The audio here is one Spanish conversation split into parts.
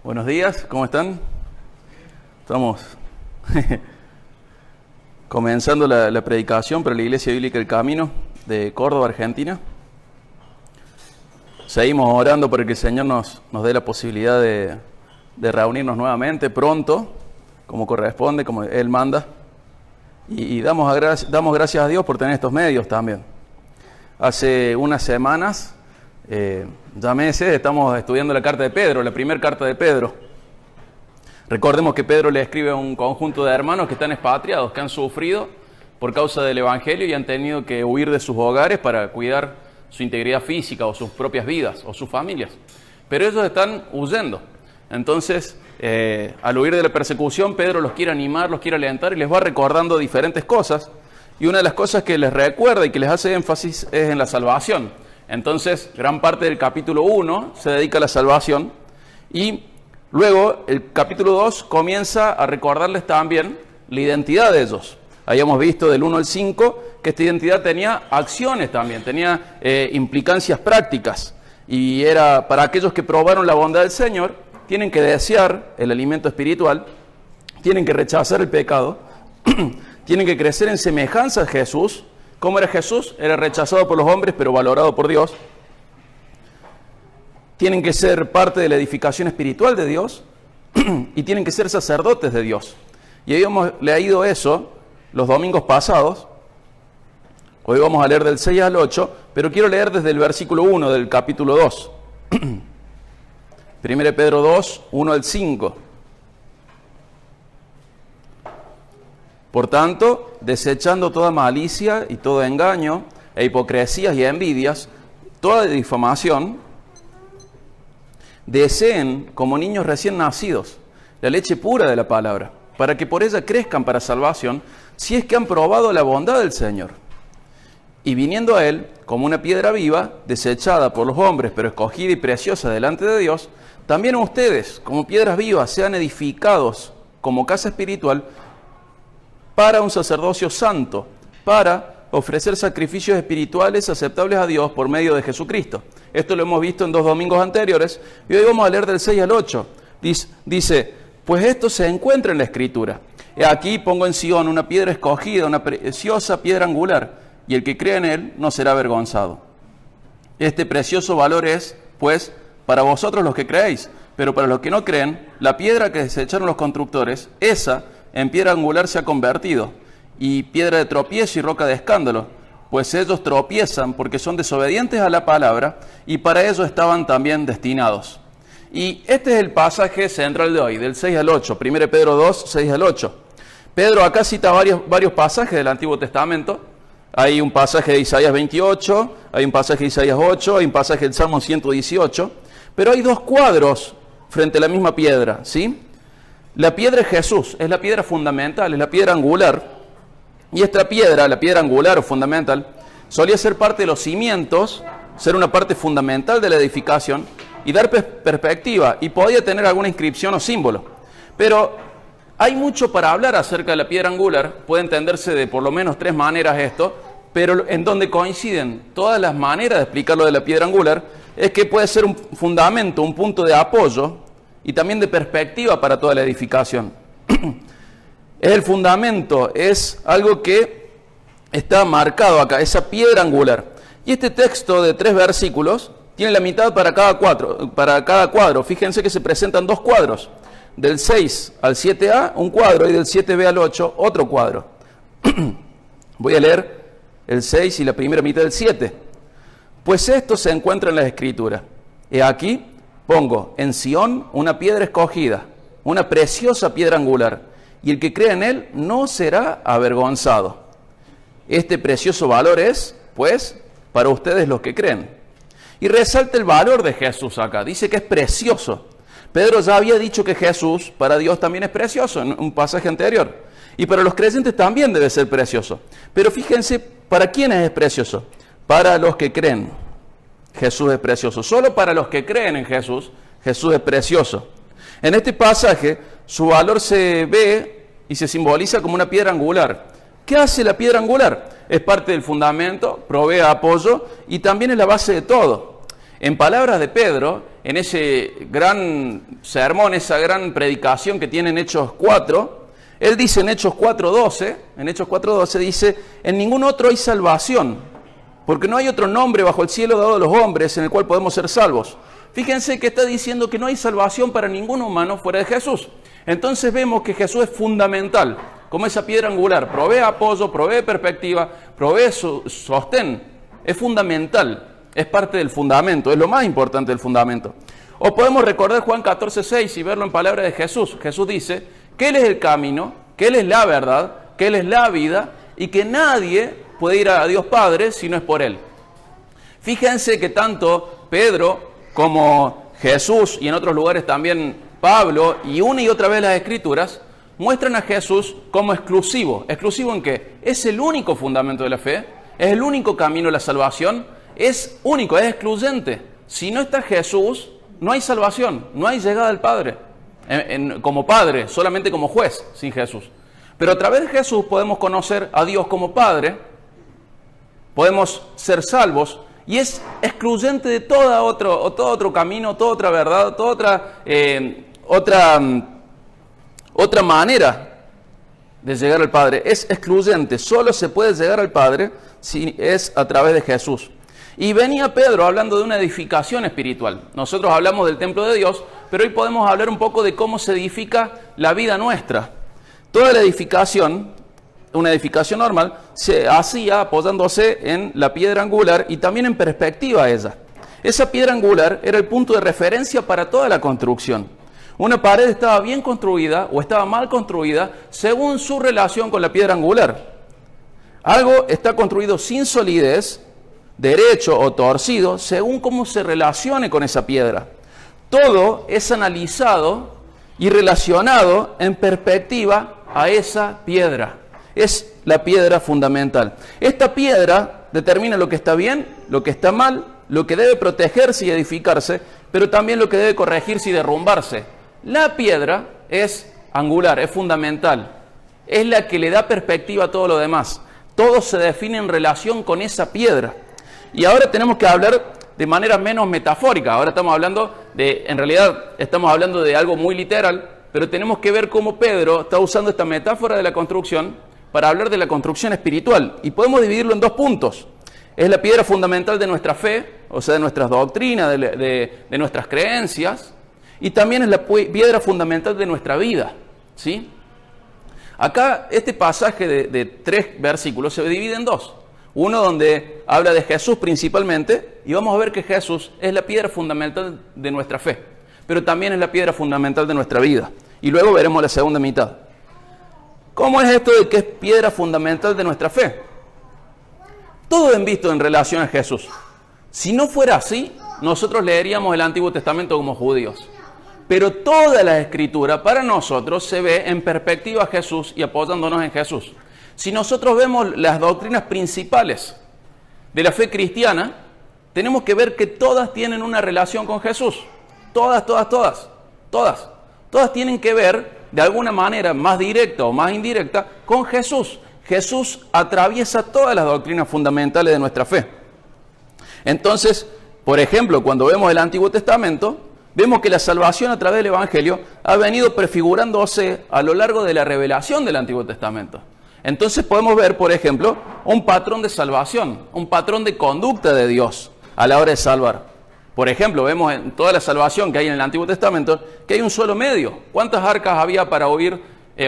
Buenos días, ¿cómo están? Estamos comenzando la predicación para la Iglesia Bíblica El Camino de Córdoba, Argentina. Seguimos orando para que el Señor nos dé la posibilidad de reunirnos nuevamente pronto, como corresponde, como Él manda. Y damos gracias a Dios por tener estos medios también. Hace unas semanas, ya meses, estamos estudiando la carta de Pedro, la primera carta de Pedro. Recordemos que Pedro le escribe a un conjunto de hermanos que están expatriados, que han sufrido por causa del Evangelio y han tenido que huir de sus hogares para cuidar su integridad física o sus propias vidas o sus familias. Pero ellos están huyendo. Entonces, al huir de la persecución, Pedro los quiere animar, los quiere alentar y les va recordando diferentes cosas. Y una de las cosas que les recuerda y que les hace énfasis es en la salvación. Entonces, gran parte del capítulo 1 se dedica a la salvación y luego el capítulo 2 comienza a recordarles también la identidad de ellos. Habíamos visto del 1 al 5 que esta identidad tenía acciones también, tenía implicancias prácticas. Y era para aquellos que probaron la bondad del Señor, tienen que desear el alimento espiritual, tienen que rechazar el pecado, tienen que crecer en semejanza a Jesús. ¿Cómo era Jesús? Era rechazado por los hombres, pero valorado por Dios. Tienen que ser parte de la edificación espiritual de Dios y tienen que ser sacerdotes de Dios. Y habíamos leído eso los domingos pasados. Hoy vamos a leer del 6 al 8, pero quiero leer desde el versículo 1 del capítulo 2. 1 Pedro 2, 1 al 5. Por tanto, desechando toda malicia y todo engaño, e hipocresías y envidias, toda difamación, deseen como niños recién nacidos la leche pura de la palabra, para que por ella crezcan para salvación, si es que han probado la bondad del Señor. Y viniendo a Él, como una piedra viva, desechada por los hombres, pero escogida y preciosa delante de Dios, también ustedes, como piedras vivas, sean edificados como casa espiritual, para un sacerdocio santo, para ofrecer sacrificios espirituales aceptables a Dios por medio de Jesucristo. Esto lo hemos visto en 2 domingos anteriores, y hoy vamos a leer del 6 al 8. Dice, pues esto se encuentra en la Escritura. He aquí pongo en Sion una piedra escogida, una preciosa piedra angular, y el que cree en él no será avergonzado. Este precioso valor es, pues, para vosotros los que creéis, pero para los que no creen, la piedra que desecharon los constructores, esa en piedra angular se ha convertido, y piedra de tropiezo y roca de escándalo, pues ellos tropiezan porque son desobedientes a la palabra, y para ello estaban también destinados. Y este es el pasaje central de hoy, del 6 al 8, 1 Pedro 2, 6 al 8. Pedro acá cita varios pasajes del Antiguo Testamento. Hay un pasaje de Isaías 28, hay un pasaje de Isaías 8, hay un pasaje del Salmo 118, pero hay dos cuadros frente a la misma piedra, ¿sí? La piedra es Jesús, es la piedra fundamental, es la piedra angular. Y esta piedra, la piedra angular o fundamental, solía ser parte de los cimientos, ser una parte fundamental de la edificación y dar perspectiva, y podía tener alguna inscripción o símbolo. Pero hay mucho para hablar acerca de la piedra angular, puede entenderse de por lo menos 3 maneras esto, pero en donde coinciden todas las maneras de explicarlo de la piedra angular, es que puede ser un fundamento, un punto de apoyo, y también de perspectiva para toda la edificación. Es el fundamento, es algo que está marcado acá, esa piedra angular. Y este texto de 3 versículos tiene la mitad para cada cuadro. Fíjense que se presentan 2 cuadros. Del 6 al 7a, un cuadro, y del 7b al 8, otro cuadro. Voy a leer el 6 y la primera mitad del 7. Pues esto se encuentra en la Escritura. He aquí, pongo en Sion una piedra escogida, una preciosa piedra angular, y el que cree en él no será avergonzado. Este precioso valor es, pues, para ustedes los que creen. Y resalta el valor de Jesús acá, dice que es precioso. Pedro ya había dicho que Jesús para Dios también es precioso en un pasaje anterior. Y para los creyentes también debe ser precioso. Pero fíjense, ¿para quiénes es precioso? Para los que creen. Jesús es precioso. Solo para los que creen en Jesús, Jesús es precioso. En este pasaje, su valor se ve y se simboliza como una piedra angular. ¿Qué hace la piedra angular? Es parte del fundamento, provee apoyo y también es la base de todo. En palabras de Pedro, en ese gran sermón, esa gran predicación que tiene en Hechos 4, él dice en Hechos 4:12, dice, en ningún otro hay salvación, porque no hay otro nombre bajo el cielo dado a los hombres en el cual podemos ser salvos. Fíjense que está diciendo que no hay salvación para ningún humano fuera de Jesús. Entonces vemos que Jesús es fundamental, como esa piedra angular, provee apoyo, provee perspectiva, provee sostén, es fundamental, es parte del fundamento, es lo más importante del fundamento. O podemos recordar Juan 14:6 y verlo en palabras de Jesús. Jesús dice que Él es el camino, que Él es la verdad, que Él es la vida y que nadie puede ir a Dios Padre si no es por Él. Fíjense que tanto Pedro como Jesús y en otros lugares también Pablo y una y otra vez las Escrituras muestran a Jesús como exclusivo. ¿Exclusivo en qué? Es el único fundamento de la fe, es el único camino a la salvación, es único, es excluyente. Si no está Jesús, no hay salvación, no hay llegada al Padre. Como Padre, solamente como juez, sin Jesús. Pero a través de Jesús podemos conocer a Dios como Padre, podemos ser salvos, y es excluyente de todo otro camino, toda otra verdad, toda otra manera de llegar al Padre. Es excluyente, solo se puede llegar al Padre si es a través de Jesús. Y venía Pedro hablando de una edificación espiritual. Nosotros hablamos del templo de Dios, pero hoy podemos hablar un poco de cómo se edifica la vida nuestra. Toda la edificación, una edificación normal, se hacía apoyándose en la piedra angular y también en perspectiva a ella. Esa piedra angular era el punto de referencia para toda la construcción. Una pared estaba bien construida o estaba mal construida según su relación con la piedra angular. Algo está construido sin solidez, derecho o torcido, según cómo se relacione con esa piedra. Todo es analizado y relacionado en perspectiva a esa piedra. Es la piedra fundamental. Esta piedra determina lo que está bien, lo que está mal, lo que debe protegerse y edificarse, pero también lo que debe corregirse y derrumbarse. La piedra es angular, es fundamental. Es la que le da perspectiva a todo lo demás. Todo se define en relación con esa piedra. Y ahora tenemos que hablar de manera menos metafórica. Ahora en realidad estamos hablando de algo muy literal, pero tenemos que ver cómo Pedro está usando esta metáfora de la construcción para hablar de la construcción espiritual. Y podemos dividirlo en dos puntos. Es la piedra fundamental de nuestra fe, o sea, de nuestras doctrinas, de nuestras creencias, y también es la piedra fundamental de nuestra vida, ¿sí? Acá este pasaje de 3 versículos se divide en 2. Uno donde habla de Jesús principalmente, y vamos a ver que Jesús es la piedra fundamental de nuestra fe, pero también es la piedra fundamental de nuestra vida. Y luego veremos la segunda mitad. ¿Cómo es esto de que es piedra fundamental de nuestra fe? Todo es visto en relación a Jesús. Si no fuera así, nosotros leeríamos el Antiguo Testamento como judíos. Pero toda la Escritura para nosotros se ve en perspectiva a Jesús y apoyándonos en Jesús. Si nosotros vemos las doctrinas principales de la fe cristiana, tenemos que ver que todas tienen una relación con Jesús. Todas tienen que ver de alguna manera más directa o más indirecta con Jesús. Jesús atraviesa todas las doctrinas fundamentales de nuestra fe. Entonces, por ejemplo, cuando vemos el Antiguo Testamento, vemos que la salvación a través del Evangelio ha venido prefigurándose a lo largo de la revelación del Antiguo Testamento. Entonces podemos ver, por ejemplo, un patrón de salvación, un patrón de conducta de Dios a la hora de salvar. Por ejemplo, vemos en toda la salvación que hay en el Antiguo Testamento que hay un solo medio. ¿Cuántas arcas había para huir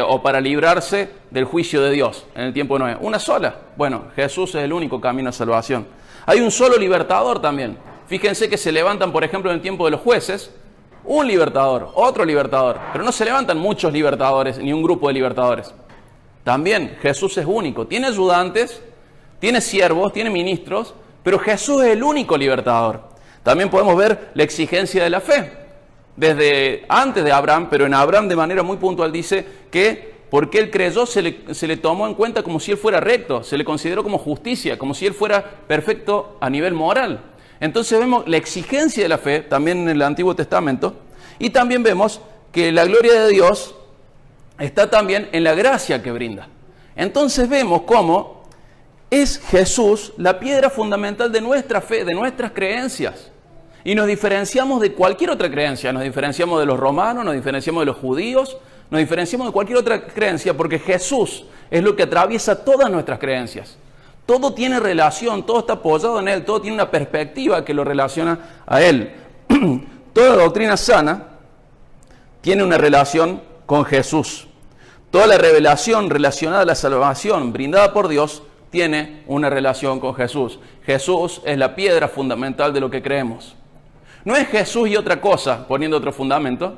o para librarse del juicio de Dios en el tiempo de Noé? Una sola. Bueno, Jesús es el único camino a salvación. Hay un solo libertador también. Fíjense que se levantan, por ejemplo, en el tiempo de los jueces, un libertador, otro libertador, pero no se levantan muchos libertadores ni un grupo de libertadores. También Jesús es único. Tiene ayudantes, tiene siervos, tiene ministros, pero Jesús es el único libertador. También podemos ver la exigencia de la fe. Desde antes de Abraham, pero en Abraham de manera muy puntual dice que porque él creyó se le tomó en cuenta como si él fuera recto, se le consideró como justicia, como si él fuera perfecto a nivel moral. Entonces vemos la exigencia de la fe también en el Antiguo Testamento y también vemos que la gloria de Dios está también en la gracia que brinda. Entonces vemos cómo es Jesús la piedra fundamental de nuestra fe, de nuestras creencias. Y nos diferenciamos de cualquier otra creencia. Nos diferenciamos de los romanos, nos diferenciamos de los judíos, nos diferenciamos de cualquier otra creencia porque Jesús es lo que atraviesa todas nuestras creencias. Todo tiene relación, todo está apoyado en Él, todo tiene una perspectiva que lo relaciona a Él. Toda doctrina sana tiene una relación con Jesús. Toda la revelación relacionada a la salvación brindada por Dios tiene una relación con Jesús. Jesús es la piedra fundamental de lo que creemos. No es Jesús y otra cosa, poniendo otro fundamento,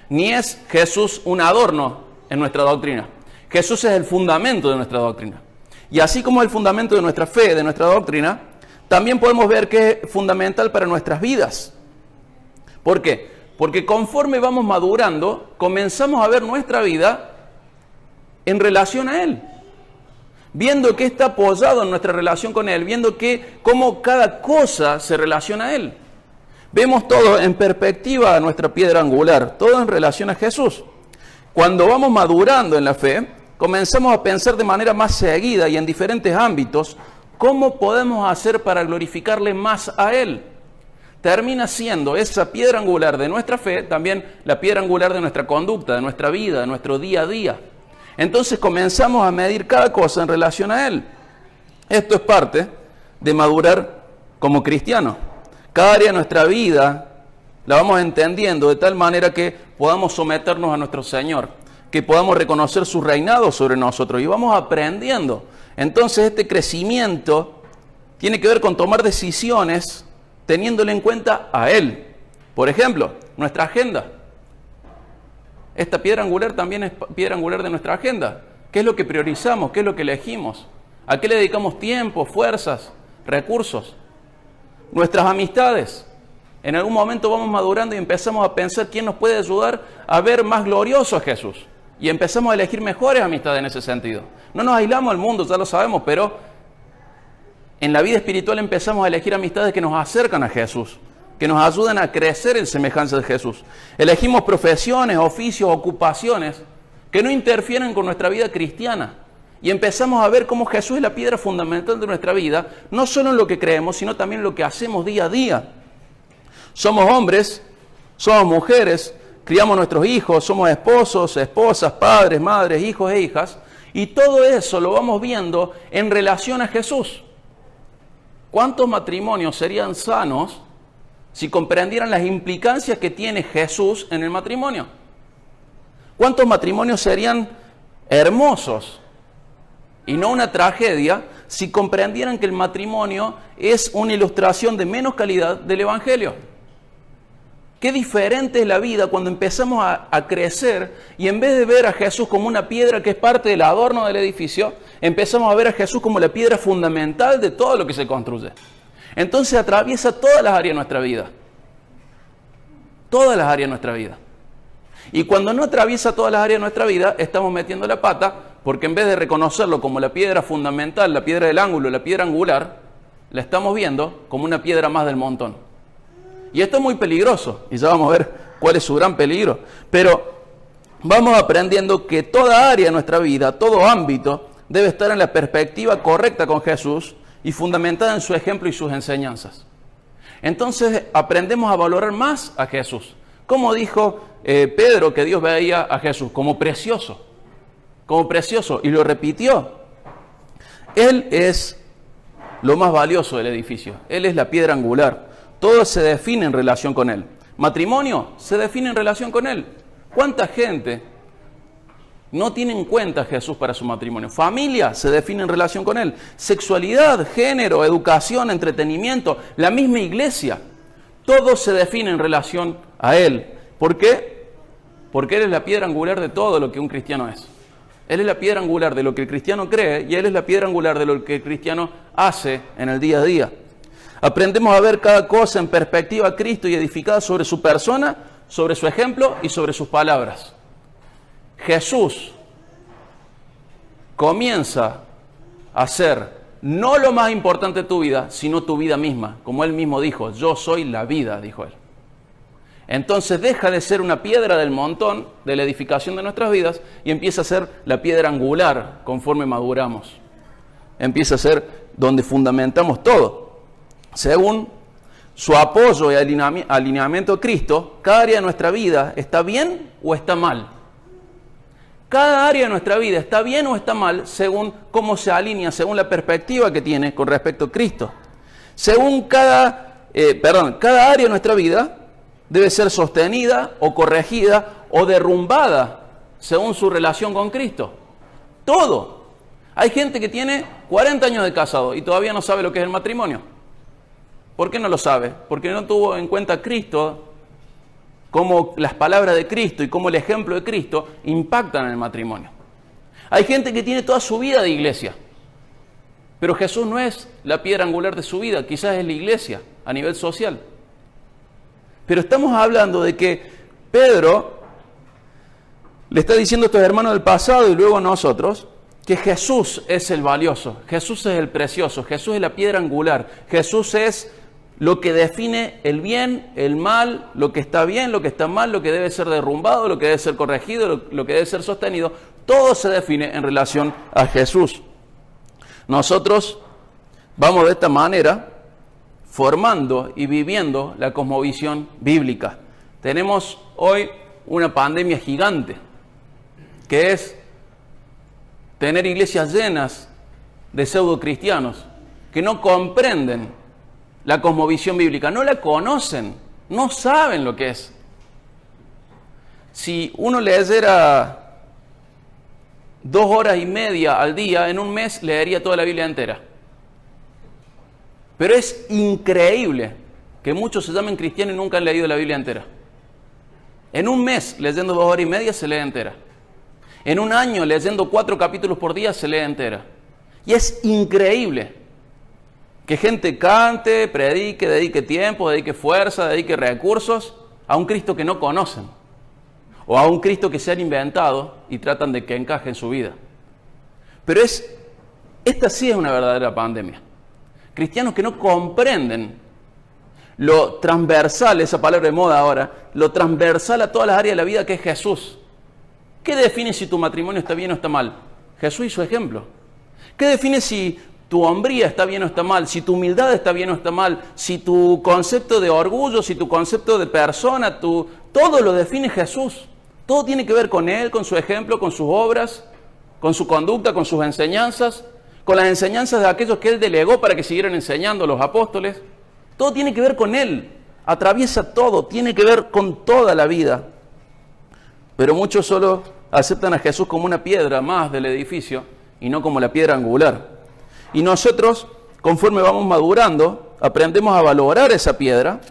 ni es Jesús un adorno en nuestra doctrina. Jesús es el fundamento de nuestra doctrina. Y así como es el fundamento de nuestra fe, de nuestra doctrina, también podemos ver que es fundamental para nuestras vidas. ¿Por qué? Porque conforme vamos madurando, comenzamos a ver nuestra vida en relación a Él. Viendo que está apoyado en nuestra relación con Él, viendo cómo cada cosa se relaciona a Él. Vemos todo en perspectiva a nuestra piedra angular, todo en relación a Jesús. Cuando vamos madurando en la fe, comenzamos a pensar de manera más seguida y en diferentes ámbitos cómo podemos hacer para glorificarle más a Él. Termina siendo esa piedra angular de nuestra fe también la piedra angular de nuestra conducta, de nuestra vida, de nuestro día a día. Entonces comenzamos a medir cada cosa en relación a Él. Esto es parte de madurar como cristiano. Cada área de nuestra vida la vamos entendiendo de tal manera que podamos someternos a nuestro Señor, que podamos reconocer su reinado sobre nosotros y vamos aprendiendo. Entonces este crecimiento tiene que ver con tomar decisiones teniéndole en cuenta a Él. Por ejemplo, nuestra agenda. Esta piedra angular también es piedra angular de nuestra agenda. ¿Qué es lo que priorizamos? ¿Qué es lo que elegimos? ¿A qué le dedicamos tiempo, fuerzas, recursos? Nuestras amistades. En algún momento vamos madurando y empezamos a pensar quién nos puede ayudar a ver más glorioso a Jesús. Y empezamos a elegir mejores amistades en ese sentido. No nos aislamos al mundo, ya lo sabemos, pero en la vida espiritual empezamos a elegir amistades que nos acercan a Jesús, que nos ayudan a crecer en semejanza de Jesús. Elegimos profesiones, oficios, ocupaciones que no interfieren con nuestra vida cristiana. Y empezamos a ver cómo Jesús es la piedra fundamental de nuestra vida, no solo en lo que creemos, sino también en lo que hacemos día a día. Somos hombres, somos mujeres, criamos nuestros hijos, somos esposos, esposas, padres, madres, hijos e hijas, y todo eso lo vamos viendo en relación a Jesús. ¿Cuántos matrimonios serían sanos si comprendieran las implicancias que tiene Jesús en el matrimonio? ¿Cuántos matrimonios serían hermosos y no una tragedia si comprendieran que el matrimonio es una ilustración de menos calidad del Evangelio? Qué diferente es la vida cuando empezamos a crecer y en vez de ver a Jesús como una piedra que es parte del adorno del edificio, empezamos a ver a Jesús como la piedra fundamental de todo lo que se construye. Entonces atraviesa todas las áreas de nuestra vida. Todas las áreas de nuestra vida. Y cuando no atraviesa todas las áreas de nuestra vida, estamos metiendo la pata porque en vez de reconocerlo como la piedra fundamental, la piedra del ángulo, la piedra angular, la estamos viendo como una piedra más del montón. Y esto es muy peligroso, y ya vamos a ver cuál es su gran peligro. Pero vamos aprendiendo que toda área de nuestra vida, todo ámbito, debe estar en la perspectiva correcta con Jesús y fundamentada en su ejemplo y sus enseñanzas. Entonces aprendemos a valorar más a Jesús. Como dijo Pedro que Dios veía a Jesús como precioso, y lo repitió. Él es lo más valioso del edificio, Él es la piedra angular. Todo se define en relación con Él. Matrimonio se define en relación con Él. ¿Cuánta gente no tiene en cuenta a Jesús para su matrimonio? Familia se define en relación con Él. Sexualidad, género, educación, entretenimiento, la misma iglesia. Todo se define en relación a Él. ¿Por qué? Porque Él es la piedra angular de todo lo que un cristiano es. Él es la piedra angular de lo que el cristiano cree y Él es la piedra angular de lo que el cristiano hace en el día a día. Aprendemos a ver cada cosa en perspectiva a Cristo y edificada sobre su persona, sobre su ejemplo y sobre sus palabras. Jesús comienza a ser no lo más importante de tu vida, sino tu vida misma. Como Él mismo dijo, yo soy la vida, dijo Él. Entonces deja de ser una piedra del montón de la edificación de nuestras vidas y empieza a ser la piedra angular conforme maduramos. Empieza a ser donde fundamentamos todo. Según su apoyo y alineamiento a Cristo, cada área de nuestra vida está bien o está mal. Cada área de nuestra vida está bien o está mal según cómo se alinea, según la perspectiva que tiene con respecto a Cristo. Cada área de nuestra vida debe ser sostenida o corregida o derrumbada según su relación con Cristo. Todo. Hay gente que tiene 40 años de casado y todavía no sabe lo que es el matrimonio. ¿Por qué no lo sabe? Porque no tuvo en cuenta a Cristo, cómo las palabras de Cristo y cómo el ejemplo de Cristo impactan en el matrimonio. Hay gente que tiene toda su vida de iglesia, pero Jesús no es la piedra angular de su vida, quizás es la iglesia a nivel social. Pero estamos hablando de que Pedro le está diciendo a estos hermanos del pasado y luego a nosotros que Jesús es el valioso, Jesús es el precioso, Jesús es la piedra angular, Jesús es lo que define el bien, el mal, lo que está bien, lo que está mal, lo que debe ser derrumbado, lo que debe ser corregido, lo que debe ser sostenido. Todo se define en relación a Jesús. Nosotros vamos de esta manera formando y viviendo la cosmovisión bíblica. Tenemos hoy una pandemia gigante, que es tener iglesias llenas de pseudo-cristianos que no comprenden la cosmovisión bíblica, no la conocen, no saben lo que es. Si uno leyera 2 horas y media al día, en un mes leería toda la Biblia entera. Pero es increíble que muchos se llamen cristianos y nunca han leído la Biblia entera. En un mes, leyendo 2 horas y media, se lee entera. En un año, leyendo 4 capítulos por día, se lee entera. Y es increíble que gente cante, predique, dedique tiempo, dedique fuerza, dedique recursos a un Cristo que no conocen. O a un Cristo que se han inventado y tratan de que encaje en su vida. Pero esta sí es una verdadera pandemia. Cristianos que no comprenden lo transversal, esa palabra de moda ahora, lo transversal a todas las áreas de la vida que es Jesús. ¿Qué define si tu matrimonio está bien o está mal? Jesús y su ejemplo. ¿Qué define si tu hombría está bien o está mal? Si tu humildad está bien o está mal? Si tu concepto de orgullo, si tu concepto de persona, todo lo define Jesús. Todo tiene que ver con Él, con su ejemplo, con sus obras, con su conducta, con sus enseñanzas, con las enseñanzas de aquellos que Él delegó para que siguieran enseñando, los apóstoles. Todo tiene que ver con Él, atraviesa todo, tiene que ver con toda la vida. Pero muchos solo aceptan a Jesús como una piedra más del edificio y no como la piedra angular. Y nosotros, conforme vamos madurando, aprendemos a valorar esa piedra,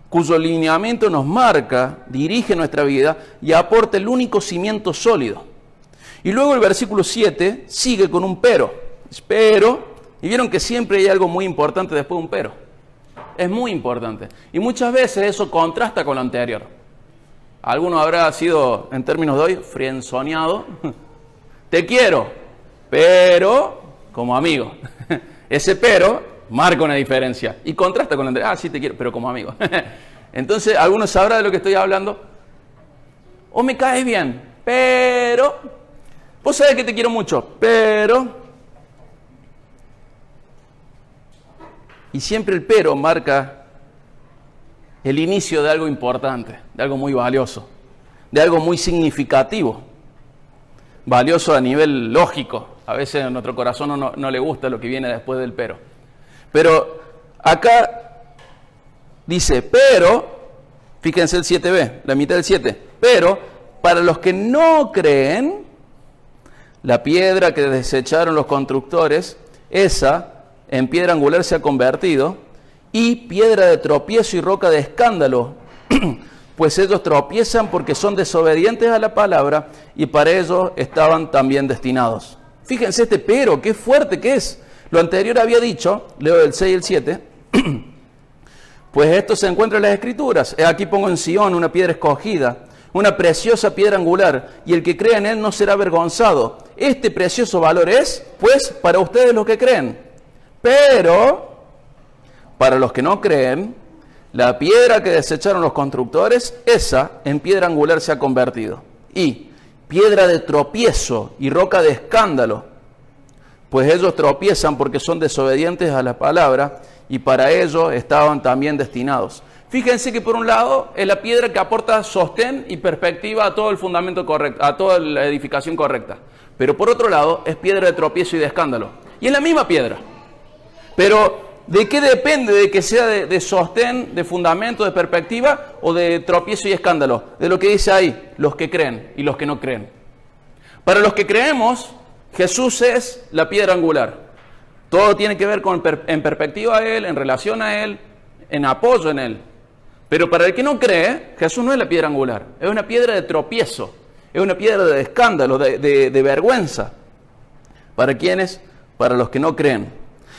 cuyo lineamiento nos marca, dirige nuestra vida y aporta el único cimiento sólido. Y luego el versículo 7 sigue con un pero. Y vieron que siempre hay algo muy importante después de un pero. Es muy importante. Y muchas veces eso contrasta con lo anterior. Alguno habrá sido, en términos de hoy, friendzoneado. Te quiero, pero como amigo. Ese pero marca una diferencia y contrasta con lo anterior. Sí te quiero, pero como amigo. Entonces, algunos sabrán de lo que estoy hablando. O me caes bien, pero vos sabés que te quiero mucho, pero... Y siempre el pero marca el inicio de algo importante, de algo muy valioso, de algo muy significativo. Valioso a nivel lógico. A veces a nuestro corazón no le gusta lo que viene después del pero. Pero acá dice, pero, fíjense el 7b, la mitad del 7, pero para los que no creen, la piedra que desecharon los constructores, esa en piedra angular se ha convertido, y piedra de tropiezo y roca de escándalo, pues ellos tropiezan porque son desobedientes a la palabra y para ello estaban también destinados. Fíjense este pero, qué fuerte que es. Lo anterior había dicho, leo el 6 y el 7, pues esto se encuentra en las Escrituras. Aquí pongo en Sion una piedra escogida, una preciosa piedra angular, y el que cree en él no será avergonzado. Este precioso valor es, pues, para ustedes los que creen. Pero, para los que no creen, la piedra que desecharon los constructores, esa en piedra angular se ha convertido. Y piedra de tropiezo y roca de escándalo, pues ellos tropiezan porque son desobedientes a la palabra y para ello estaban también destinados. Fíjense que por un lado es la piedra que aporta sostén y perspectiva a todo el fundamento correcto, a toda la edificación correcta. Pero por otro lado es piedra de tropiezo y de escándalo. Y es la misma piedra. Pero ¿de qué depende de que sea de sostén, de fundamento, de perspectiva o de tropiezo y escándalo? De lo que dice ahí, los que creen y los que no creen. Para los que creemos, Jesús es la piedra angular. Todo tiene que ver en perspectiva a Él, en relación a Él, en apoyo en Él. Pero para el que no cree, Jesús no es la piedra angular, es una piedra de tropiezo, es una piedra de escándalo, de vergüenza. ¿Para quiénes? Para los que no creen.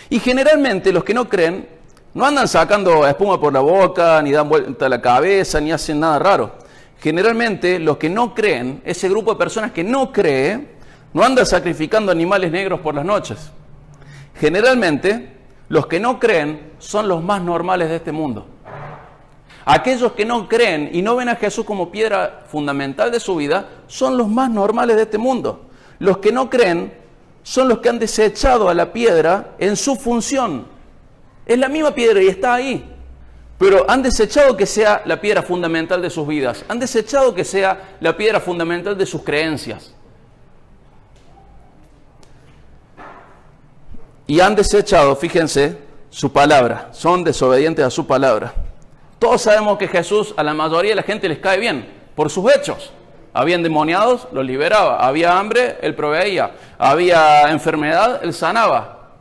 Y generalmente los que no creen no andan sacando espuma por la boca, ni dan vuelta la cabeza, ni hacen nada raro. Generalmente los que no creen, ese grupo de personas que no cree, no anda sacrificando animales negros por las noches. Generalmente los que no creen son los más normales de este mundo. Aquellos que no creen y no ven a Jesús como piedra fundamental de su vida son los más normales de este mundo. Los que no creen son los que han desechado a la piedra en su función. Es la misma piedra y está ahí. Pero han desechado que sea la piedra fundamental de sus vidas. Han desechado que sea la piedra fundamental de sus creencias. Y han desechado, fíjense, su palabra. Son desobedientes a su palabra. Todos sabemos que Jesús a la mayoría de la gente les cae bien por sus hechos. Había endemoniados, los liberaba. Había hambre, Él proveía. Había enfermedad, Él sanaba.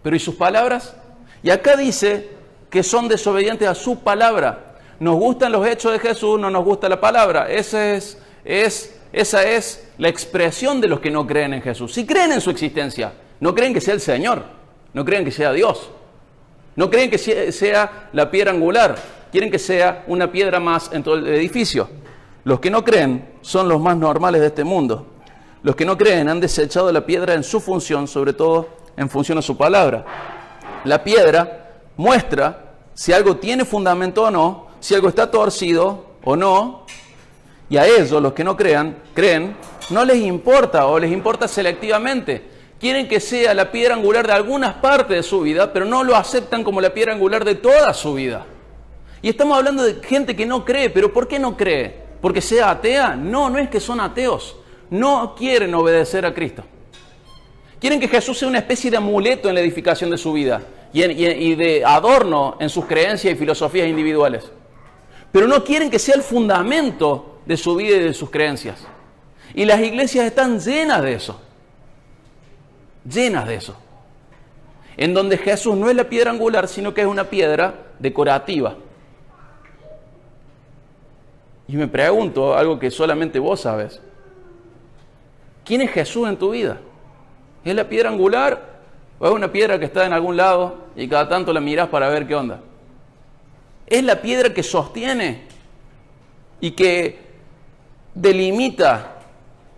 Pero ¿y sus palabras? Y acá dice que son desobedientes a su palabra. Nos gustan los hechos de Jesús, no nos gusta la palabra. Esa es la expresión de los que no creen en Jesús. Si creen en su existencia, no creen que sea el Señor, no creen que sea Dios. No creen que sea la piedra angular, quieren que sea una piedra más en todo el edificio. Los que no creen son los más normales de este mundo. Los que no creen han desechado la piedra en su función, sobre todo en función a su palabra. La piedra muestra si algo tiene fundamento o no, si algo está torcido o no, y a ellos, los que no creen, no les importa o les importa selectivamente. Quieren que sea la piedra angular de algunas partes de su vida, pero no lo aceptan como la piedra angular de toda su vida. Y estamos hablando de gente que no cree, pero ¿por qué no cree? ¿Porque sea atea? No, no es que son ateos. No quieren obedecer a Cristo. Quieren que Jesús sea una especie de amuleto en la edificación de su vida y de adorno en sus creencias y filosofías individuales. Pero no quieren que sea el fundamento de su vida y de sus creencias. Y las iglesias están llenas de eso. Llenas de eso, en donde Jesús no es la piedra angular, sino que es una piedra decorativa. Y me pregunto algo que solamente vos sabes. ¿Quién es Jesús en tu vida? ¿Es la piedra angular o es una piedra que está en algún lado y cada tanto la mirás para ver qué onda? ¿Es la piedra que sostiene y que delimita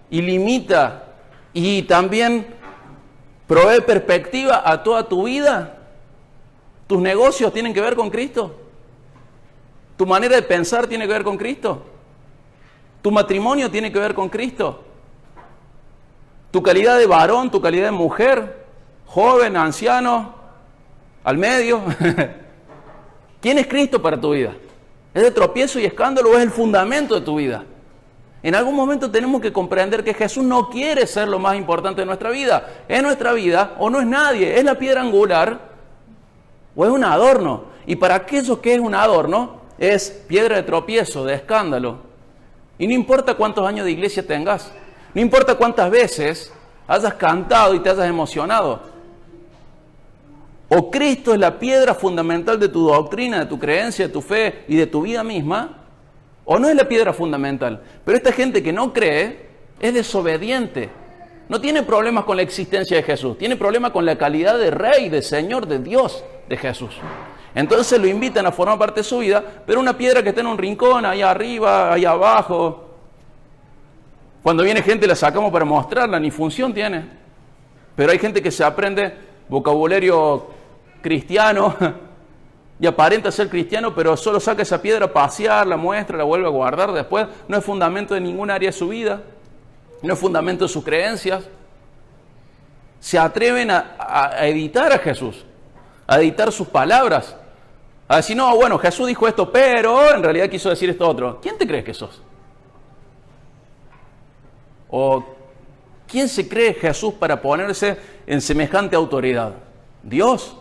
y limita y también provee perspectiva a toda tu vida? ¿Tus negocios tienen que ver con Cristo? ¿Tu manera de pensar tiene que ver con Cristo? ¿Tu matrimonio tiene que ver con Cristo? ¿Tu calidad de varón, tu calidad de mujer, joven, anciano, al medio? ¿Quién es Cristo para tu vida? ¿Es de tropiezo y escándalo o es el fundamento de tu vida? En algún momento tenemos que comprender que Jesús no quiere ser lo más importante de nuestra vida. Es nuestra vida o no es nadie. Es la piedra angular o es un adorno. Y para aquellos que es un adorno, es piedra de tropiezo, de escándalo. Y no importa cuántos años de iglesia tengas. No importa cuántas veces hayas cantado y te hayas emocionado. O Cristo es la piedra fundamental de tu doctrina, de tu creencia, de tu fe y de tu vida misma, o no es la piedra fundamental. Pero esta gente que no cree es desobediente. No tiene problemas con la existencia de Jesús, tiene problemas con la calidad de Rey, de Señor, de Dios de Jesús. Entonces lo invitan a formar parte de su vida, pero una piedra que está en un rincón, allá arriba, allá abajo. Cuando viene gente la sacamos para mostrarla, ni función tiene. Pero hay gente que se aprende vocabulario cristiano y aparenta ser cristiano, pero solo saca esa piedra a pasear, la muestra, la vuelve a guardar después. No es fundamento de ningún área de su vida, no es fundamento de sus creencias. Se atreven a evitar a Jesús, a editar sus palabras, a decir, no, bueno, Jesús dijo esto, pero en realidad quiso decir esto otro. ¿Quién te crees que sos? ¿O quién se cree Jesús para ponerse en semejante autoridad? ¿Dios?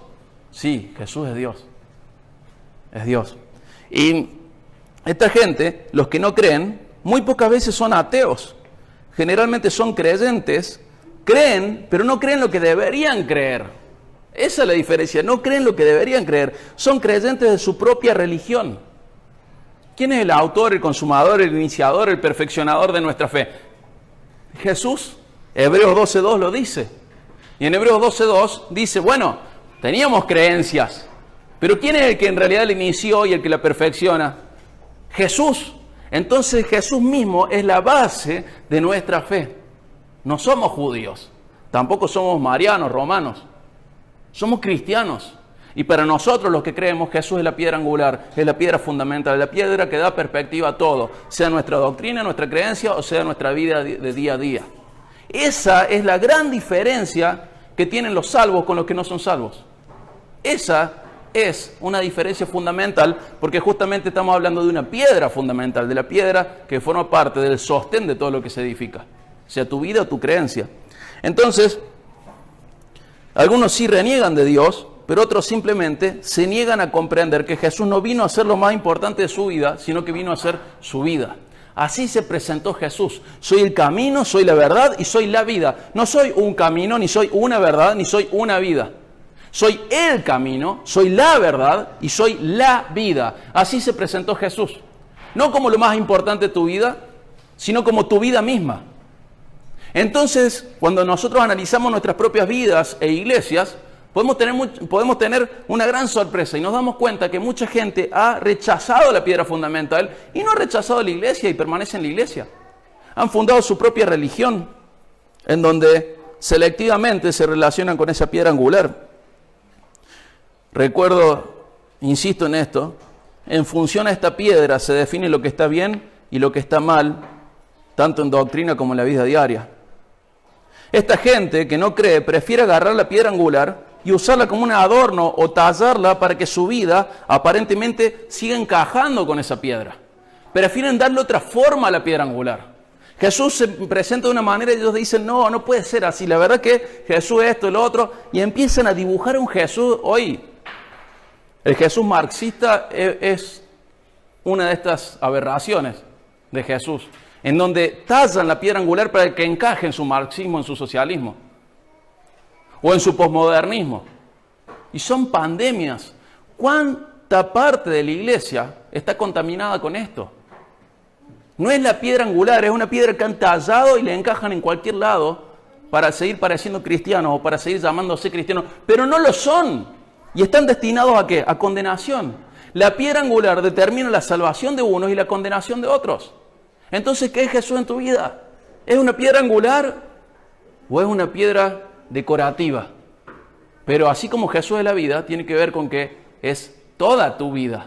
Sí, Jesús es Dios. Es Dios. Y esta gente, los que no creen, muy pocas veces son ateos. Generalmente son creyentes, creen, pero no creen lo que deberían creer. Esa es la diferencia, no creen lo que deberían creer. Son creyentes de su propia religión. ¿Quién es el autor, el consumador, el iniciador, el perfeccionador de nuestra fe? Jesús. Hebreos 12.2 lo dice. Y en Hebreos 12.2 dice, bueno, teníamos creencias, pero ¿quién es el que en realidad la inició y el que la perfecciona? Jesús. Entonces Jesús mismo es la base de nuestra fe. No somos judíos, tampoco somos marianos, romanos. Somos cristianos. Y para nosotros los que creemos, Jesús es la piedra angular, es la piedra fundamental, es la piedra que da perspectiva a todo, sea nuestra doctrina, nuestra creencia o sea nuestra vida de día a día. Esa es la gran diferencia que tienen los salvos con los que no son salvos. Esa es una diferencia fundamental porque justamente estamos hablando de una piedra fundamental, de la piedra que forma parte del sostén de todo lo que se edifica, sea tu vida o tu creencia. Entonces, algunos sí reniegan de Dios, pero otros simplemente se niegan a comprender que Jesús no vino a ser lo más importante de su vida, sino que vino a ser su vida. Así se presentó Jesús. Soy el camino, soy la verdad y soy la vida. No soy un camino, ni soy una verdad, ni soy una vida. Soy el camino, soy la verdad y soy la vida. Así se presentó Jesús. No como lo más importante de tu vida, sino como tu vida misma. Entonces, cuando nosotros analizamos nuestras propias vidas e iglesias, podemos tener una gran sorpresa y nos damos cuenta que mucha gente ha rechazado la piedra fundamental y no ha rechazado la iglesia y permanece en la iglesia. Han fundado su propia religión, en donde selectivamente se relacionan con esa piedra angular. Recuerdo, insisto en esto, en función a esta piedra se define lo que está bien y lo que está mal, tanto en doctrina como en la vida diaria. Esta gente que no cree prefiere agarrar la piedra angular y usarla como un adorno o tallarla para que su vida aparentemente siga encajando con esa piedra. Prefieren darle otra forma a la piedra angular. Jesús se presenta de una manera y ellos dicen, no, no puede ser así. La verdad que Jesús esto y lo otro. Y empiezan a dibujar un Jesús. Hoy, el Jesús marxista es una de estas aberraciones de Jesús, en donde tallan la piedra angular para que encaje en su marxismo, en su socialismo, o en su posmodernismo. Y son pandemias. ¿Cuánta parte de la iglesia está contaminada con esto? No es la piedra angular, es una piedra que han tallado y le encajan en cualquier lado para seguir pareciendo cristianos o para seguir llamándose cristianos, pero no lo son. Y están destinados ¿a qué? A condenación. La piedra angular determina la salvación de unos y la condenación de otros. Entonces, ¿qué es Jesús en tu vida? ¿Es una piedra angular o es una piedra decorativa? Pero así como Jesús es la vida, tiene que ver con que es toda tu vida.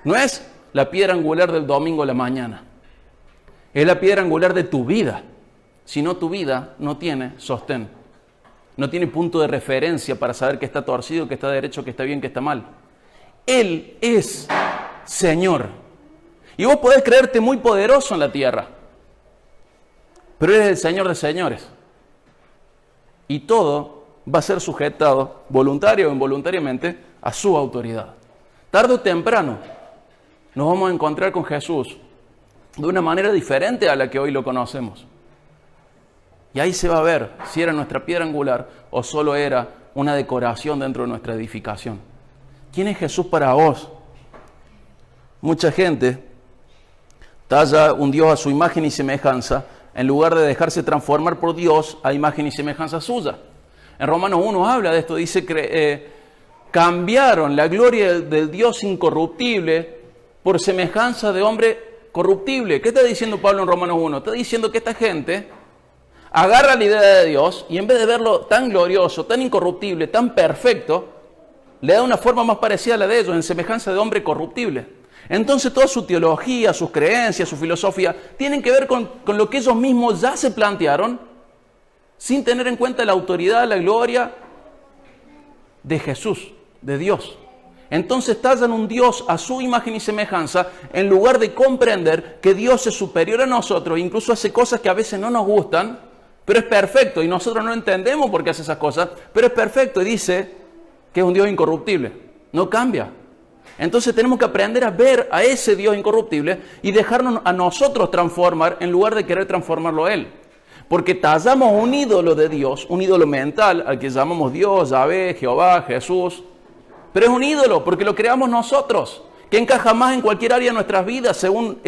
No es la piedra angular del domingo a la mañana. Es la piedra angular de tu vida. Si no, tu vida no tiene sostén. No tiene punto de referencia para saber que está torcido, que está derecho, que está bien, que está mal. Él es Señor. Y vos podés creerte muy poderoso en la tierra, pero Él es el Señor de señores. Y todo va a ser sujetado, voluntario o involuntariamente, a su autoridad. Tarde o temprano nos vamos a encontrar con Jesús de una manera diferente a la que hoy lo conocemos. Y ahí se va a ver si era nuestra piedra angular o solo era una decoración dentro de nuestra edificación. ¿Quién es Jesús para vos? Mucha gente talla un Dios a su imagen y semejanza en lugar de dejarse transformar por Dios a imagen y semejanza suya. En Romanos 1 habla de esto, dice que cambiaron la gloria del Dios incorruptible por semejanza de hombre corruptible. ¿Qué está diciendo Pablo en Romanos 1? Está diciendo que esta gente agarra la idea de Dios y en vez de verlo tan glorioso, tan incorruptible, tan perfecto, le da una forma más parecida a la de ellos, en semejanza de hombre corruptible. Entonces toda su teología, sus creencias, su filosofía, tienen que ver con lo que ellos mismos ya se plantearon, sin tener en cuenta la autoridad, la gloria de Jesús. de Dios. Entonces tallan un Dios a su imagen y semejanza en lugar de comprender que Dios es superior a nosotros, incluso hace cosas que a veces no nos gustan, pero es perfecto y nosotros no entendemos por qué hace esas cosas, pero es perfecto y dice que es un Dios incorruptible, no cambia. Entonces tenemos que aprender a ver a ese Dios incorruptible y dejarnos a nosotros transformar en lugar de querer transformarlo a Él. Porque tallamos un ídolo de Dios, un ídolo mental al que llamamos Dios, Yahvé, Jehová, Jesús. Pero es un ídolo porque lo creamos nosotros, que encaja más en cualquier área de nuestras vidas según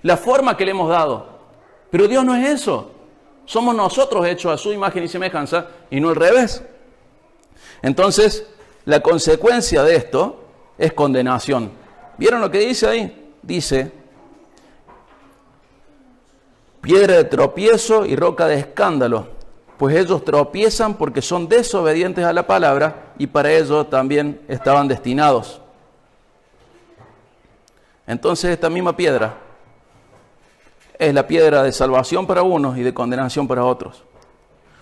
la forma que le hemos dado. Pero Dios no es eso. Somos nosotros hechos a su imagen y semejanza y no al revés. Entonces, la consecuencia de esto es condenación. ¿Vieron lo que dice ahí? Dice, piedra de tropiezo y roca de escándalo, pues ellos tropiezan porque son desobedientes a la palabra y para ello también estaban destinados. Entonces esta misma piedra es la piedra de salvación para unos y de condenación para otros.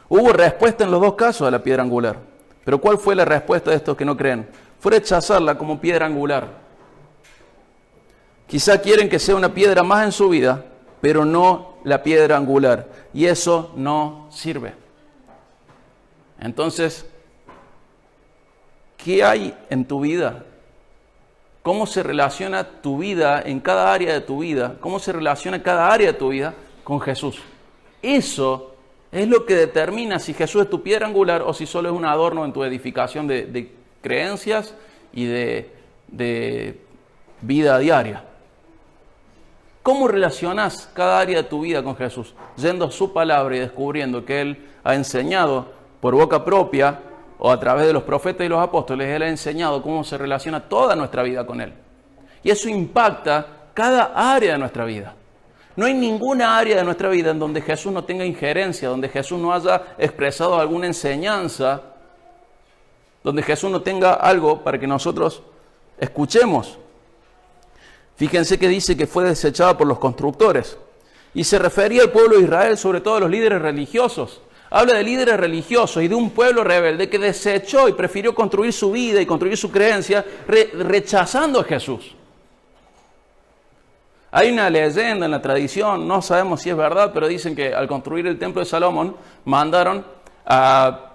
Hubo respuesta en los dos casos a la piedra angular, pero ¿cuál fue la respuesta de estos que no creen? Fue rechazarla como piedra angular. Quizá quieren que sea una piedra más en su vida, pero no la piedra angular, y eso no sirve. Entonces, ¿qué hay en tu vida? ¿Cómo se relaciona tu vida en cada área de tu vida? ¿Cómo se relaciona cada área de tu vida con Jesús? Eso es lo que determina si Jesús es tu piedra angular o si solo es un adorno en tu edificación de creencias y de vida diaria. ¿Cómo relacionas cada área de tu vida con Jesús? Yendo a su palabra y descubriendo que Él ha enseñado por boca propia o a través de los profetas y los apóstoles, Él ha enseñado cómo se relaciona toda nuestra vida con Él. Y eso impacta cada área de nuestra vida. No hay ninguna área de nuestra vida en donde Jesús no tenga injerencia, donde Jesús no haya expresado alguna enseñanza, donde Jesús no tenga algo para que nosotros escuchemos. Fíjense que dice que fue desechada por los constructores. Y se refería al pueblo de Israel, sobre todo a los líderes religiosos. Habla de líderes religiosos y de un pueblo rebelde que desechó y prefirió construir su vida y construir su creencia rechazando a Jesús. Hay una leyenda en la tradición, no sabemos si es verdad, pero dicen que al construir el templo de Salomón mandaron a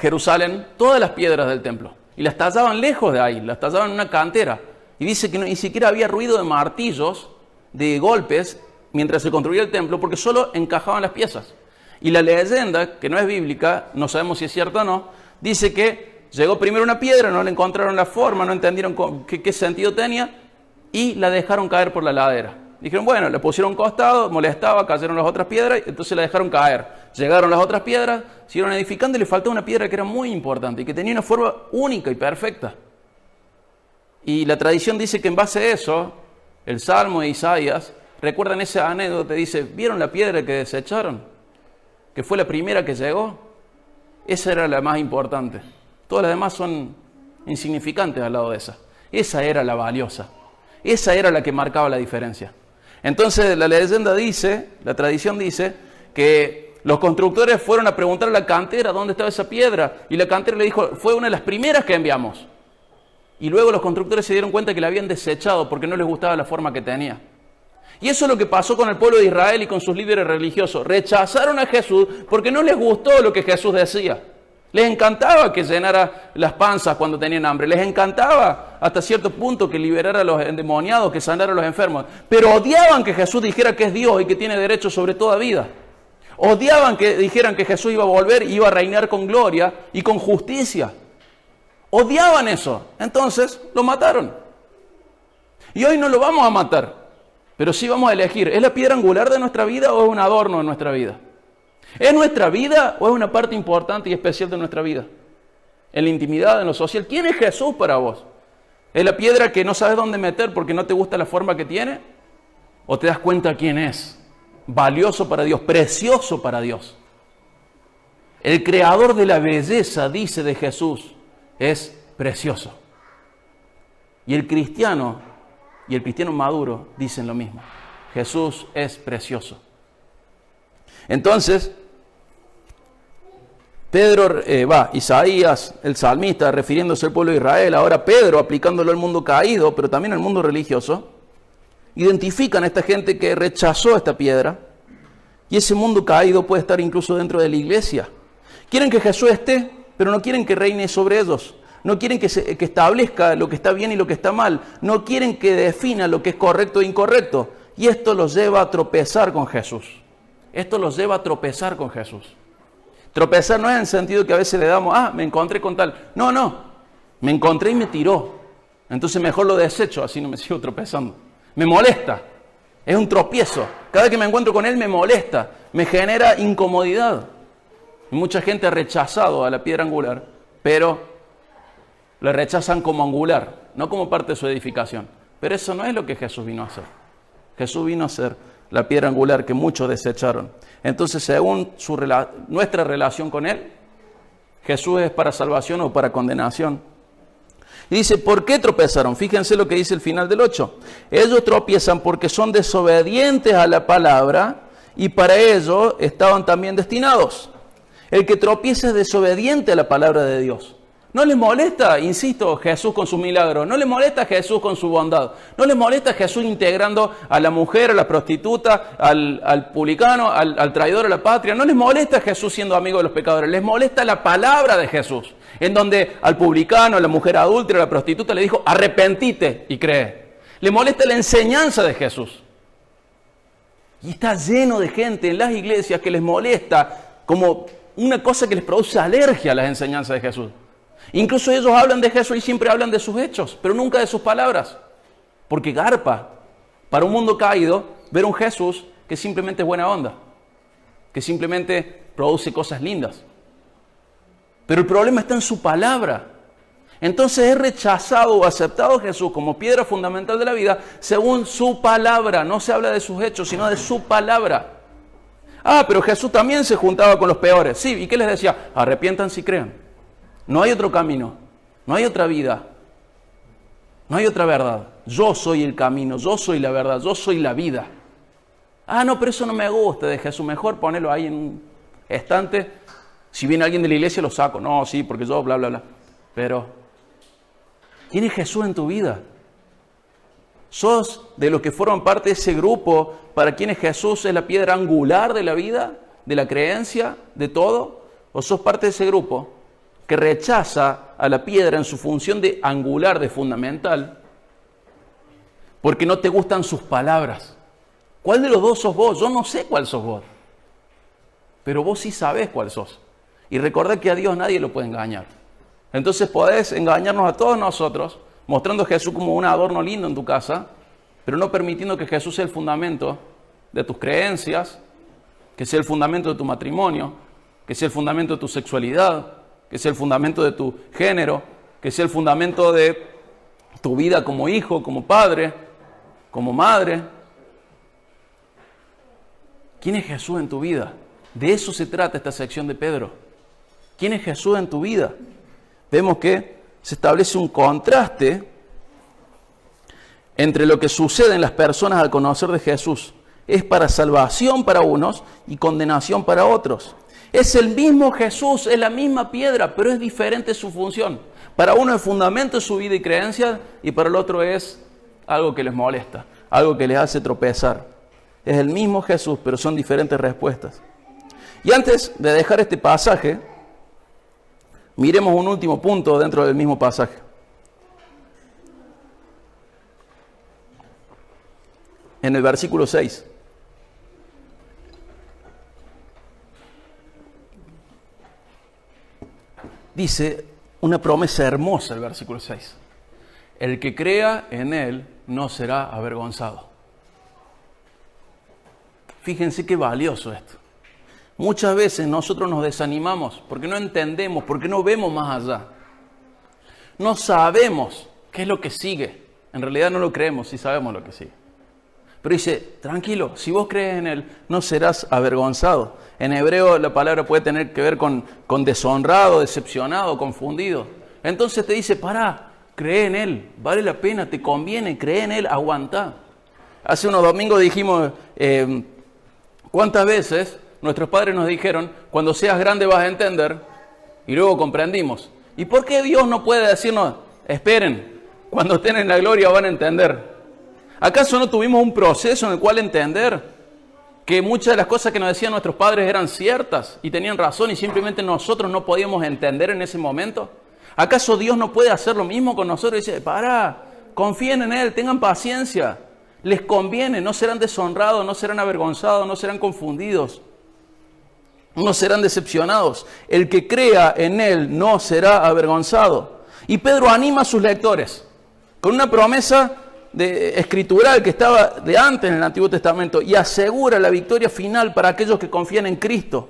Jerusalén todas las piedras del templo y las tallaban lejos de ahí, las tallaban en una cantera. Y dice que ni siquiera había ruido de martillos, de golpes, mientras se construía el templo, porque solo encajaban las piezas. Y la leyenda, que no es bíblica, no sabemos si es cierta o no, dice que llegó primero una piedra, no le encontraron la forma, no entendieron qué sentido tenía, y la dejaron caer por la ladera. Dijeron, bueno, le pusieron un costado, molestaba, cayeron las otras piedras, entonces la dejaron caer. Llegaron las otras piedras, siguieron edificando y le faltaba una piedra que era muy importante y que tenía una forma única y perfecta. Y la tradición dice que en base a eso, el Salmo de Isaías, recuerdan esa anécdota, dice, ¿vieron la piedra que desecharon? Que fue la primera que llegó. Esa era la más importante. Todas las demás son insignificantes al lado de esa. Esa era la valiosa. Esa era la que marcaba la diferencia. Entonces la leyenda dice, la tradición dice, que los constructores fueron a preguntar a la cantera dónde estaba esa piedra. Y la cantera le dijo, fue una de las primeras que enviamos. Y luego los constructores se dieron cuenta que la habían desechado porque no les gustaba la forma que tenía. Y eso es lo que pasó con el pueblo de Israel y con sus líderes religiosos. Rechazaron a Jesús porque no les gustó lo que Jesús decía. Les encantaba que llenara las panzas cuando tenían hambre. Les encantaba hasta cierto punto que liberara a los endemoniados, que sanara a los enfermos. Pero odiaban que Jesús dijera que es Dios y que tiene derecho sobre toda vida. Odiaban que dijeran que Jesús iba a volver y iba a reinar con gloria y con justicia. Odiaban eso. Entonces lo mataron. Y hoy no lo vamos a matar. Pero sí vamos a elegir, ¿es la piedra angular de nuestra vida o es un adorno de nuestra vida? ¿Es nuestra vida o es una parte importante y especial de nuestra vida? En la intimidad, en lo social. ¿Quién es Jesús para vos? ¿Es la piedra que no sabes dónde meter porque no te gusta la forma que tiene? ¿O te das cuenta quién es? Valioso para Dios, precioso para Dios. El creador de la belleza, dice de Jesús, es precioso. Y el cristiano maduro dicen lo mismo. Jesús es precioso. Entonces, Pedro, Isaías, el salmista, refiriéndose al pueblo de Israel, ahora Pedro, aplicándolo al mundo caído, pero también al mundo religioso, identifican a esta gente que rechazó esta piedra, y ese mundo caído puede estar incluso dentro de la iglesia. Quieren que Jesús esté, pero no quieren que reine sobre ellos. No quieren que establezca lo que está bien y lo que está mal. No quieren que defina lo que es correcto e incorrecto. Y esto los lleva a tropezar con Jesús. Esto los lleva a tropezar con Jesús. Tropezar no es en el sentido que a veces le damos, me encontré con tal. No, me encontré y me tiró. Entonces mejor lo desecho, así no me sigo tropezando. Me molesta. Es un tropiezo. Cada vez que me encuentro con él me molesta. Me genera incomodidad. Y mucha gente ha rechazado a la piedra angular, pero la rechazan como angular, no como parte de su edificación. Pero eso no es lo que Jesús vino a hacer. Jesús vino a ser la piedra angular que muchos desecharon. Entonces, según nuestra relación con Él, Jesús es para salvación o para condenación. Y dice, ¿por qué tropezaron? Fíjense lo que dice el final del 8. Ellos tropiezan porque son desobedientes a la palabra y para ello estaban también destinados. El que tropieza es desobediente a la palabra de Dios. No les molesta, insisto, Jesús con su milagro. No les molesta Jesús con su bondad. No les molesta Jesús integrando a la mujer, a la prostituta, al publicano, al traidor a la patria. No les molesta Jesús siendo amigo de los pecadores. Les molesta la palabra de Jesús. En donde al publicano, a la mujer adúltera, a la prostituta le dijo, arrepentite y cree. Le molesta la enseñanza de Jesús. Y está lleno de gente en las iglesias que les molesta como una cosa que les produce alergia a las enseñanzas de Jesús. Incluso ellos hablan de Jesús y siempre hablan de sus hechos, pero nunca de sus palabras. Porque garpa para un mundo caído ver un Jesús que simplemente es buena onda, que simplemente produce cosas lindas. Pero el problema está en su palabra. Entonces es rechazado o aceptado Jesús como piedra fundamental de la vida según su palabra. No se habla de sus hechos, sino de su palabra. Pero Jesús también se juntaba con los peores. Sí, ¿y qué les decía? Arrepiéntanse y crean. No hay otro camino, no hay otra vida, no hay otra verdad. Yo soy el camino, yo soy la verdad, yo soy la vida. No, pero eso no me gusta de Jesús. Mejor ponerlo ahí en un estante. Si viene alguien de la iglesia lo saco. No, sí, porque yo bla, bla, bla. Pero, ¿quién es Jesús en tu vida? ¿Sos de los que forman parte de ese grupo para quienes Jesús es la piedra angular de la vida, de la creencia, de todo? ¿O sos parte de ese grupo que rechaza a la piedra en su función de angular, de fundamental, porque no te gustan sus palabras? ¿Cuál de los dos sos vos? Yo no sé cuál sos vos, pero vos sí sabés cuál sos. Y recordad que a Dios nadie lo puede engañar. Entonces podés engañarnos a todos nosotros, mostrando a Jesús como un adorno lindo en tu casa, pero no permitiendo que Jesús sea el fundamento de tus creencias, que sea el fundamento de tu matrimonio, que sea el fundamento de tu sexualidad, que sea el fundamento de tu género, que sea el fundamento de tu vida como hijo, como padre, como madre. ¿Quién es Jesús en tu vida? De eso se trata esta sección de Pedro. ¿Quién es Jesús en tu vida? Vemos que se establece un contraste entre lo que sucede en las personas al conocer de Jesús. Es para salvación para unos y condenación para otros. Es el mismo Jesús, es la misma piedra, pero es diferente su función. Para uno es fundamento de su vida y creencia, y para el otro es algo que les molesta, algo que les hace tropezar. Es el mismo Jesús, pero son diferentes respuestas. Y antes de dejar este pasaje, miremos un último punto dentro del mismo pasaje. En el versículo 6. Dice una promesa hermosa el versículo 6. El que crea en Él no será avergonzado. Fíjense qué valioso esto. Muchas veces nosotros nos desanimamos porque no entendemos, porque no vemos más allá. No sabemos qué es lo que sigue. En realidad no lo creemos, sí sabemos lo que sigue. Pero dice, tranquilo, si vos crees en Él, no serás avergonzado. En hebreo la palabra puede tener que ver con deshonrado, decepcionado, confundido. Entonces te dice, pará, cree en Él, vale la pena, te conviene, cree en Él, aguantá. Hace unos domingos dijimos, ¿cuántas veces nuestros padres nos dijeron, cuando seas grande vas a entender Y luego comprendimos. ¿Y por qué Dios no puede decirnos, esperen, cuando estén en la gloria van a entender? ¿Acaso no tuvimos un proceso en el cual entender que muchas de las cosas que nos decían nuestros padres eran ciertas y tenían razón y simplemente nosotros no podíamos entender en ese momento? ¿Acaso Dios no puede hacer lo mismo con nosotros? Y dice, confíen en Él, tengan paciencia, les conviene, no serán deshonrados, no serán avergonzados, no serán confundidos, no serán decepcionados. El que crea en Él no será avergonzado. Y Pedro anima a sus lectores con una promesa escritural que estaba de antes en el Antiguo Testamento y asegura la victoria final para aquellos que confían en Cristo.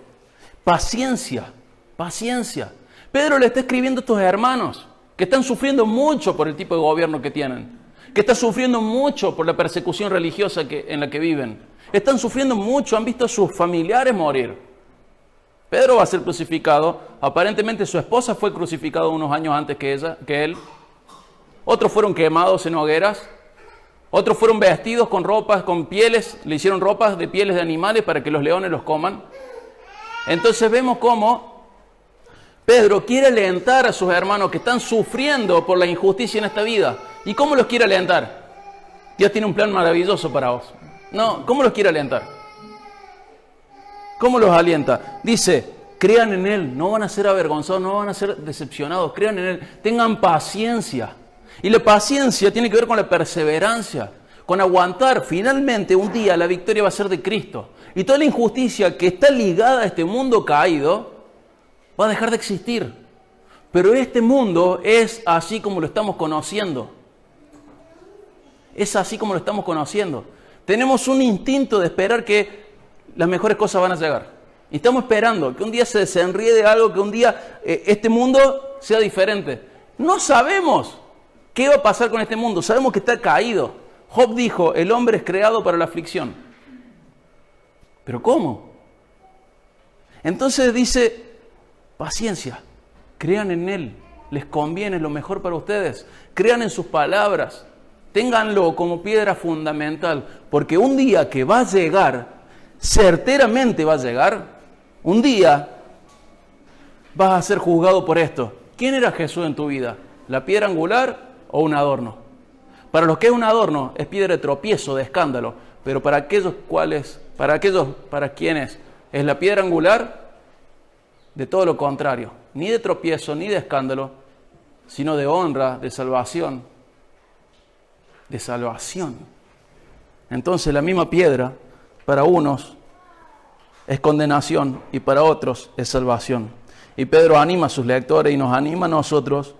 Paciencia, paciencia. Pedro le está escribiendo a estos hermanos que están sufriendo mucho por el tipo de gobierno que tienen, que están sufriendo mucho por la persecución religiosa en la que viven. Están sufriendo mucho, han visto a sus familiares morir. Pedro va a ser crucificado. Aparentemente su esposa fue crucificada unos años antes que él. Otros fueron quemados en hogueras. Otros fueron vestidos con ropas, con pieles. Le hicieron ropas de pieles de animales para que los leones los coman. Entonces vemos cómo Pedro quiere alentar a sus hermanos que están sufriendo por la injusticia en esta vida. ¿Y cómo los quiere alentar? Dios tiene un plan maravilloso para vos. No, ¿cómo los quiere alentar? ¿Cómo los alienta? Dice, crean en Él, no van a ser avergonzados, no van a ser decepcionados, crean en Él, tengan paciencia. Y la paciencia tiene que ver con la perseverancia, con aguantar. Finalmente, un día la victoria va a ser de Cristo. Y toda la injusticia que está ligada a este mundo caído va a dejar de existir. Pero este mundo es así como lo estamos conociendo. Es así como lo estamos conociendo. Tenemos un instinto de esperar que las mejores cosas van a llegar. Y estamos esperando que un día se desenríe algo, que un día este mundo sea diferente. No sabemos qué va a pasar con este mundo. Sabemos que está caído. Job dijo, el hombre es creado para la aflicción. ¿Pero cómo? Entonces dice, paciencia, crean en Él, les conviene lo mejor para ustedes. Crean en sus palabras, ténganlo como piedra fundamental, porque un día que va a llegar, certeramente va a llegar, un día vas a ser juzgado por esto. ¿Quién era Jesús en tu vida? ¿La piedra angular o un adorno? Para los que es un adorno, es piedra de tropiezo, de escándalo, pero para quienes es la piedra angular, de todo lo contrario, ni de tropiezo, ni de escándalo, sino de honra, de salvación. De salvación. Entonces la misma piedra, para unos es condenación y para otros es salvación. Y Pedro anima a sus lectores y nos anima a nosotros.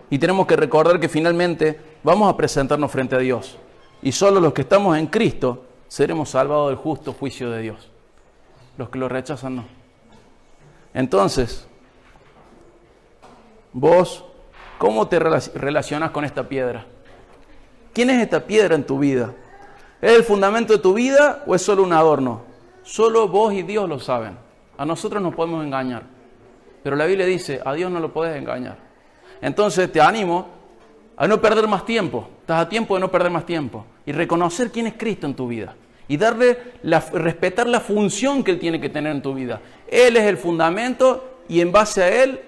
Y tenemos que recordar que finalmente vamos a presentarnos frente a Dios. Y solo los que estamos en Cristo seremos salvados del justo juicio de Dios. Los que lo rechazan no. Entonces, vos, ¿cómo te relacionás con esta piedra? ¿Quién es esta piedra en tu vida? ¿Es el fundamento de tu vida o es solo un adorno? Solo vos y Dios lo saben. A nosotros nos podemos engañar. Pero la Biblia dice, a Dios no lo podés engañar. Entonces te animo a no perder más tiempo. Estás a tiempo de no perder más tiempo. Y reconocer quién es Cristo en tu vida. Y respetar la función que Él tiene que tener en tu vida. Él es el fundamento y en base a Él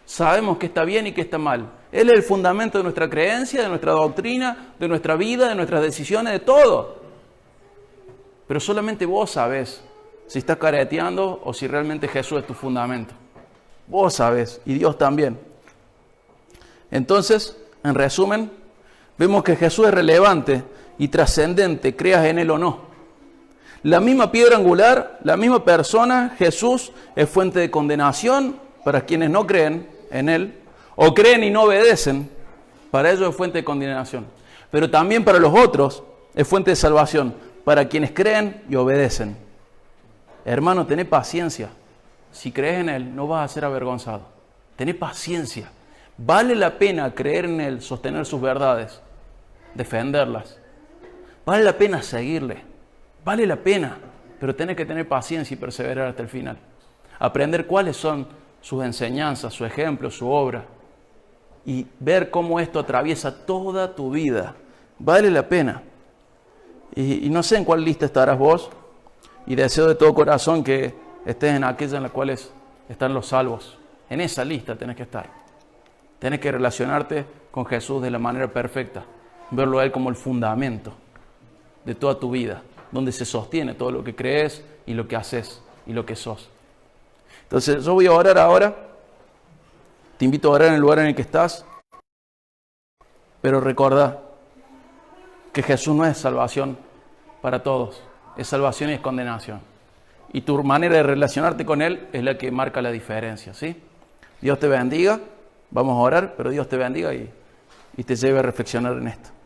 sabemos qué está bien y qué está mal. Él es el fundamento de nuestra creencia, de nuestra doctrina, de nuestra vida, de nuestras decisiones, de todo. Pero solamente vos sabés si estás careteando o si realmente Jesús es tu fundamento. Vos sabés y Dios también. Entonces, en resumen, vemos que Jesús es relevante y trascendente, creas en Él o no. La misma piedra angular, la misma persona, Jesús, es fuente de condenación para quienes no creen en Él, o creen y no obedecen, para ellos es fuente de condenación. Pero también para los otros es fuente de salvación, para quienes creen y obedecen. Hermano, tené paciencia. Si crees en Él, no vas a ser avergonzado. Tené paciencia. Vale la pena creer en Él, sostener sus verdades, defenderlas. Vale la pena seguirle. Vale la pena. Pero tenés que tener paciencia y perseverar hasta el final. Aprender cuáles son sus enseñanzas, su ejemplo, su obra. Y ver cómo esto atraviesa toda tu vida. Vale la pena. Y no sé en cuál lista estarás vos. Y deseo de todo corazón que estés en aquella en la cual están los salvos. En esa lista tenés que estar. Tenés que relacionarte con Jesús de la manera perfecta. Verlo a Él como el fundamento de toda tu vida, donde se sostiene todo lo que crees y lo que haces y lo que sos. Entonces yo voy a orar ahora. Te invito a orar en el lugar en el que estás. Pero recordá que Jesús no es salvación para todos. Es salvación y es condenación. Y tu manera de relacionarte con Él es la que marca la diferencia, ¿sí? Dios te bendiga. Vamos a orar, pero Dios te bendiga y te lleve a reflexionar en esto.